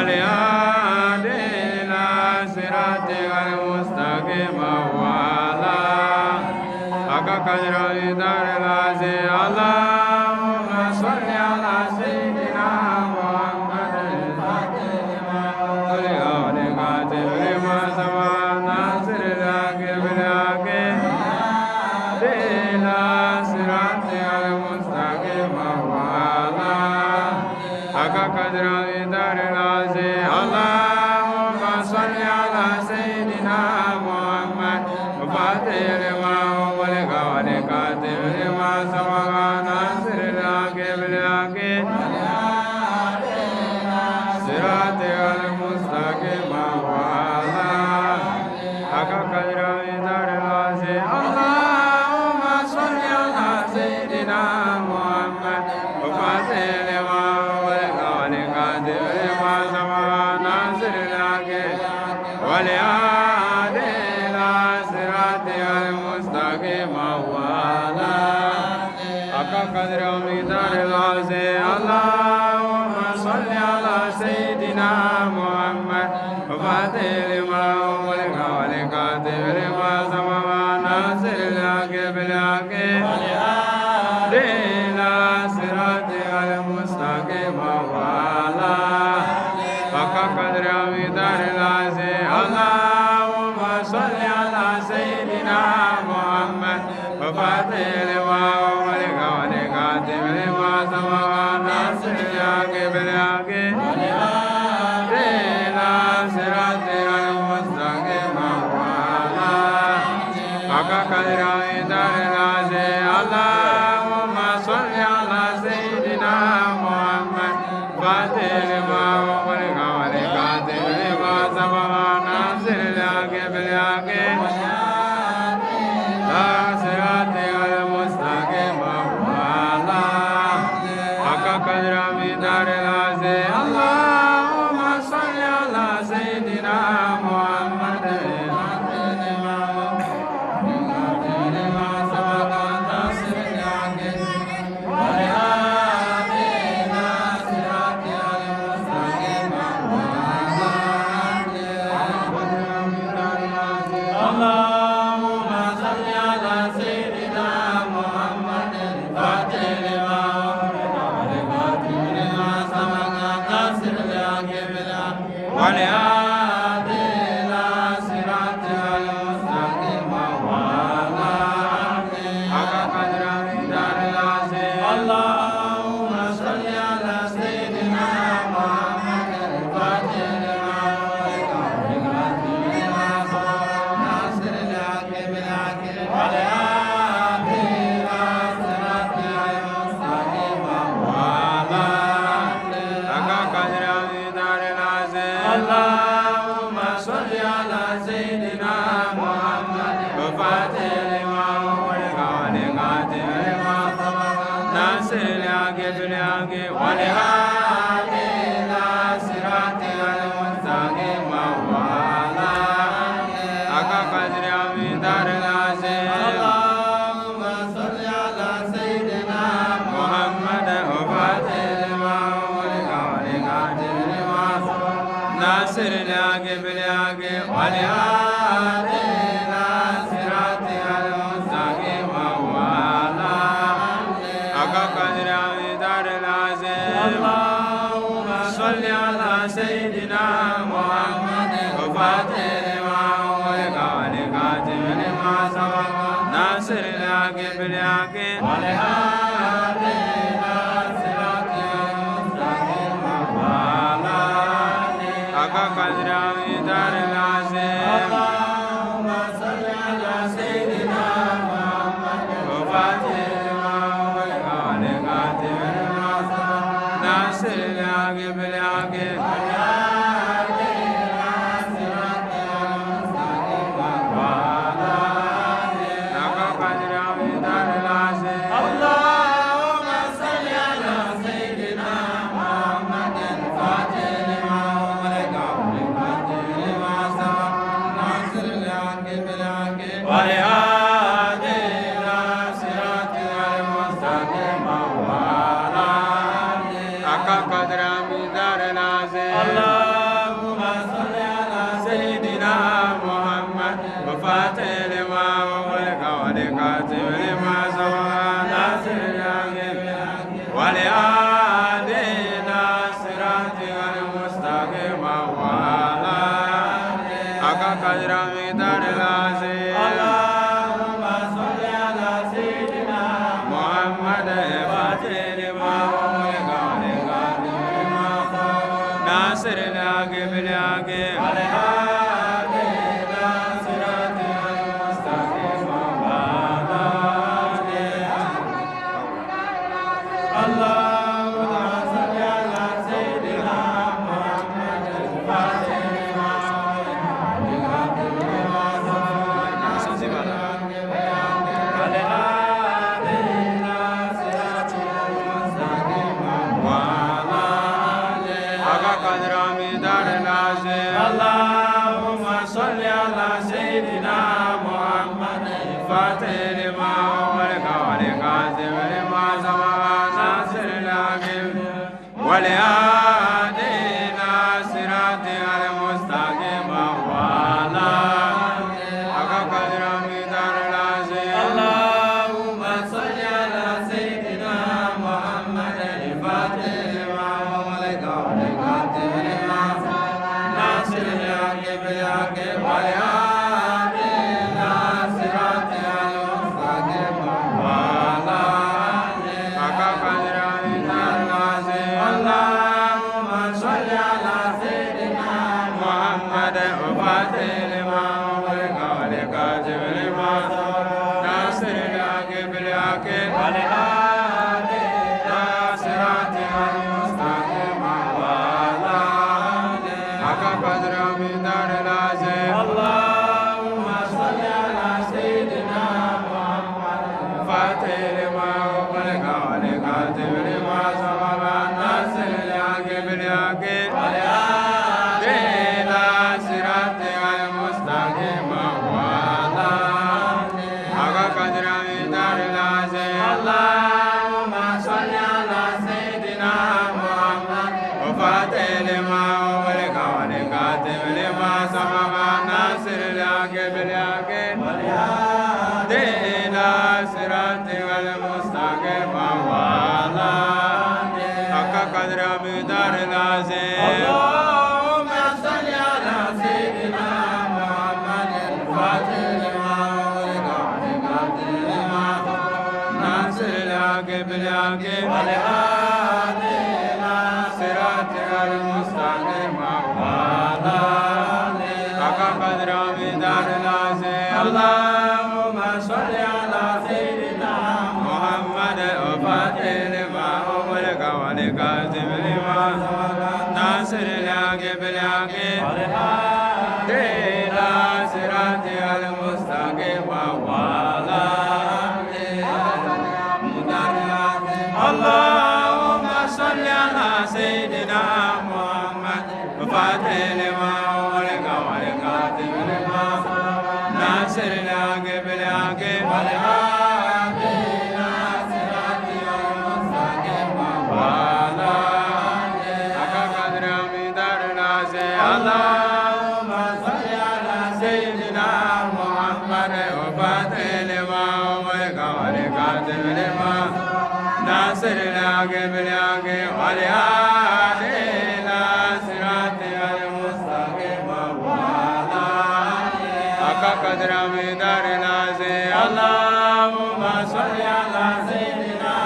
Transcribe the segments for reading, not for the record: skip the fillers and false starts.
والهادي إلى صراطك المستقيم وعلى حق قدره دار العزيز اللهم صل على سيدنا محمد الفاتح لما أغلق لما سبق ناصر الحق بالحق إلى صراطك المستقيم وعلى حق قدره دار العزيز اللهم صل على سيدنا محمد الفاتح لما أغلق والكاتب لما سبق ناصر الحق بالحق صراطك المستقيم وعلى حق قدره دار العزيز اللهم صل على سيدنا محمد الفاتح لما أغلق والكاتب لما سبق ناصر الحق والهادي إلى صراطك المستقيم وعلى حق قدره دار العزيز اللهم صل على سيدنا محمد الفاتح لما أغلق والكاتب لما سبق ناصر الحق بالحق إلى صراطك المستقيم وعلى حق قدره دار العزيز اللهم صل على سيدنا محمد الفاتح لما أغلق والكاتب لما سبق ناصر الحق بالحق إلى صراطك المستقيم وعلى حق قدره دار العزيز اللهم صل على سيدنا محمد الفاتح لما أغلق والكاتب لما سبق ناصر الحق بالحق صراطك المستقيم وعلى حق قدره دار العزيز اللهم صل على سيدنا محمد لما سبق ناصر الحق والهادي إلى صراطك المستقيم وعلى اللهم صل على سيدنا محمد الفاتح لما أغلق والكاتب لما سبق ناصر الحق بالحق والهادي إلى صراطك المستقيم وعلى حق قدره دار العزيز اللهم صل على سيدنا محمد الفاتح لما أغلق والكاتب لما سبق ناصر الحق بالحق والهادي إلى صراطك المستقيم وعلى حق قدره دار العزيز اللهم صل على سيدنا محمد الفاتح لما أغلق والكاتب لما سبق ناصر الحق بالحق والهادي إلى صراطك المستقيم وعلى حق قدره دار العزيز اللهم صل على سيدنا محمد الفاتح لما أغلق والكاتب لما سبق ناصر الحق بالحق والهادي إلى صراطك المستقيم وعلى حق قدره دار العزيز اللهم صل على سيدنا محمد الفاتح لما أغلق والكاتب لما سبق ناصر الحق بالحق والهادي إلى صراطك المستقيم وعلى حق قدره دار العزيز اللهم صل على سيدنا محمد الفاتح لما أغلق والكاتب لما سبق ناصر الحق بالحق والهادي إلى صراطك المستقيم وعلى حق قدره دار العزيز اللهم صل على سيدنا محمد الفاتح لما أغلق والكاتب لما سبق الفاتح لما أغلق والخاتم لما سبق ناصر الحق بالحق والهادي إلى صراطك المستقيم وعلى حق قدره مقدار العظيم اللهم صل على سيدنا محمد الفاتح لما أغلق والخاتم لما سبق ناصر الحق بالحق والهادي إلى صراطك المستقيم وعلى اللهم صل على سيدنا محمد الفاتح لما أغلق والخاتم لما سبق ناصر الحق بالحق والهادي إلى صراطك المستقيم وعلى حق قدره مقدار العظيم اللهم صل على سيدنا محمد الفاتح لما أغلق والخاتم لما سبق ناصر الحق والهادي إلى صراطك المستقيم وعلى حق قدره مقدار العظيم اللهم صل على سيدنا محمد الفاتح لما أغلق والخاتم لما سبق ناصر الحق بالحق والهادي إلى صراطك المستقيم وعلى حق قدره مقدار العظيم اللهم صل على سيدنا محمد الفاتح لما أغلق والخاتم لما سبق ناصر الحق بالحق والهادي إلى صراطك المستقيم وعلى حق قدره مقدار العظيم اللهم صل على سيدنا محمد الفاتح لما أغلق والخاتم لما سبق ناصر الحق بالحق والهادي إلى صراطك المستقيم وعلى حق قدره مقدار العظيم اللهم صل على سيدنا محمد الفاتح لما أغلق والخاتم لما سبق ناصر الحق بالحق والهادي إلى صراطك المستقيم وعلى حق قدره مقدار العظيم اللهم صل على سيدنا محمد الفاتح لما أغلق والخاتم لما سبق ناصر الحق بالحق والهادي إلى صراطك المستقيم وعلى حق قدره مقدار العظيم اللهم صل على سيدنا محمد الفاتح لما أغلق والخاتم لما سبق ناصر الحق بالحق والهادي إلى صراطك المستقيم وعلى اللهم صل على سيدنا محمد الفاتح لما أغلق والخاتم لما سبق ناصر الحق بالحق والهادي إلى صراطك المستقيم وعلى حق قدره مقدار العظيم اللهم صل على سيدنا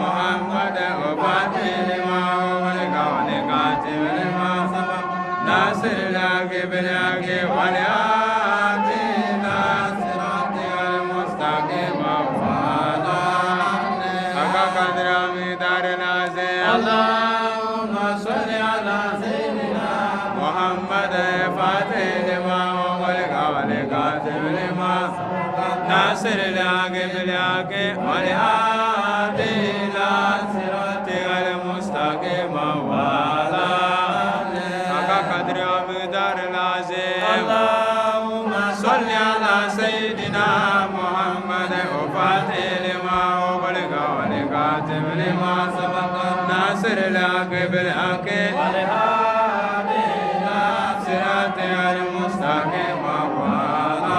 محمد الفاتح لما أغلق والخاتم لما سبق ناصر الحق بالحق والهادي إلى صراطك المستقيم وعلى حق قدره مقدار العظيم اللهم صل على سيدنا محمد الفاتح لما أغلق والخاتم لما سبق ناصر الحق بالحق والهادي إلى صراطك المستقيم وعلى حق قدره مقدار العظيم اللهم صل على سيدنا محمد الفاتح لما أغلق والخاتم لما سبق ناصر الحق بالحق والهادي إلى صراطك المستقيم وعلى حق قدره مقدار العظيم اللهم صل على سيدنا محمد الفاتح لما أغلق والخاتم لما سبق ناصر الحق بالحق والهادي إلى صراطك المستقيم وعلى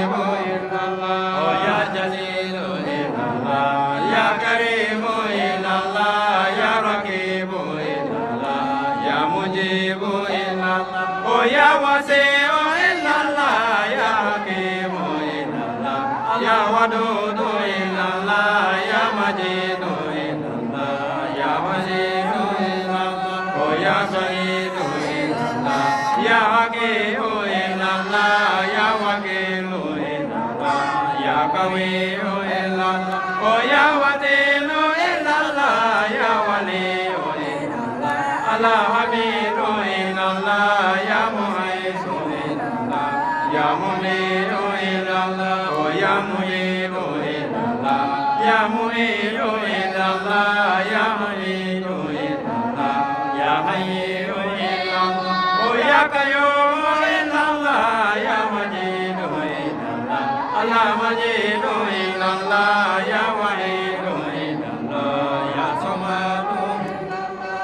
illallah oh ya wasi'u illallah ya hakimu illallah ya wadudu illallah ya majidu illallah ya wasi'u illallah oh ya sa'idu illallah ya hakimu illallah ya wakilu illallah ya qawiyu illallah oh ya wadilu illallah ya waliyu illallah ala hamidu illallah ya muhaisu illallah ya mumiyu illallah oh ya muyidu illallah ya muiyu illallah ya muyidu illallah ya hayyu illallah oh ya qayyum illallah ya majidu illallah ala majidu illallah ya wahidu illallah ya samadu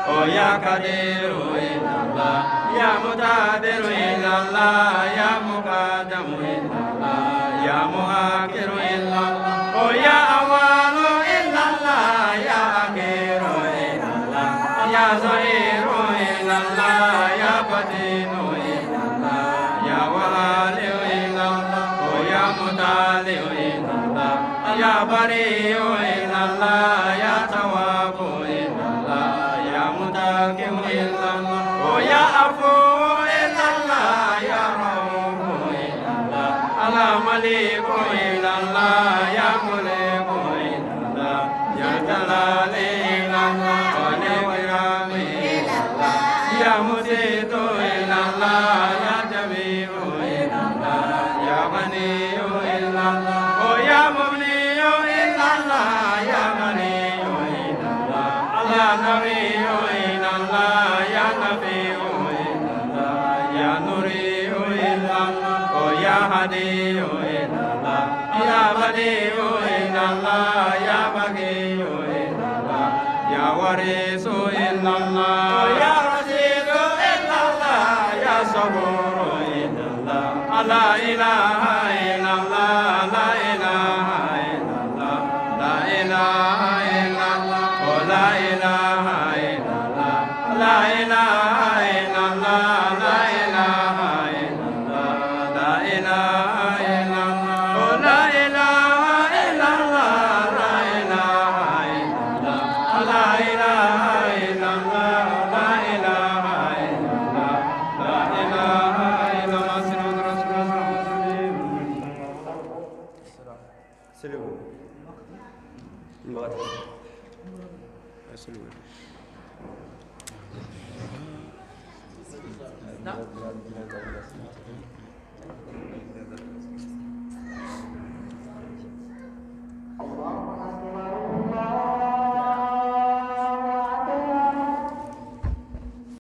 oh ya qadiru illallah ya mutadiru illallah ya muqaddamu illallah ya muakhiru illallah oh ya awalu illallah ya akhiru illallah ya zahiru illallah ya batinu illallah ya waliyu illallah oh ya mutaliu illallah ya bariu illallah ya tawabu illallah ya mutaqimu illallah oh ya afu illallah ya raufu illallah ala maliku illallah ya muliku illallah ya jalali illallah wa ni'ami illallah ya musitu illallah ya jamiu illallah ya maniyu illallah oh ya mumniyu illallah ya maniyu illallah ya nabiyu illallah ya nabiyu illallah ya nuriyu illallah oh ya hadiyu illallah ya badiyu illallah ya bagiyu illallah ya warisu illallah oh ya rasidu illallah ya saburu illallah la ilaha illallah la ilaha illallah la ilaha illallah oh la ilaha illallah la ilaha illallah la ilaha illallah la ilaha illallah oh la ilaha illallah la ilaha illallah la ilaha illallah la ilaha illallah la ilaha illallah sirrul rasul Salut. Salut. Nah.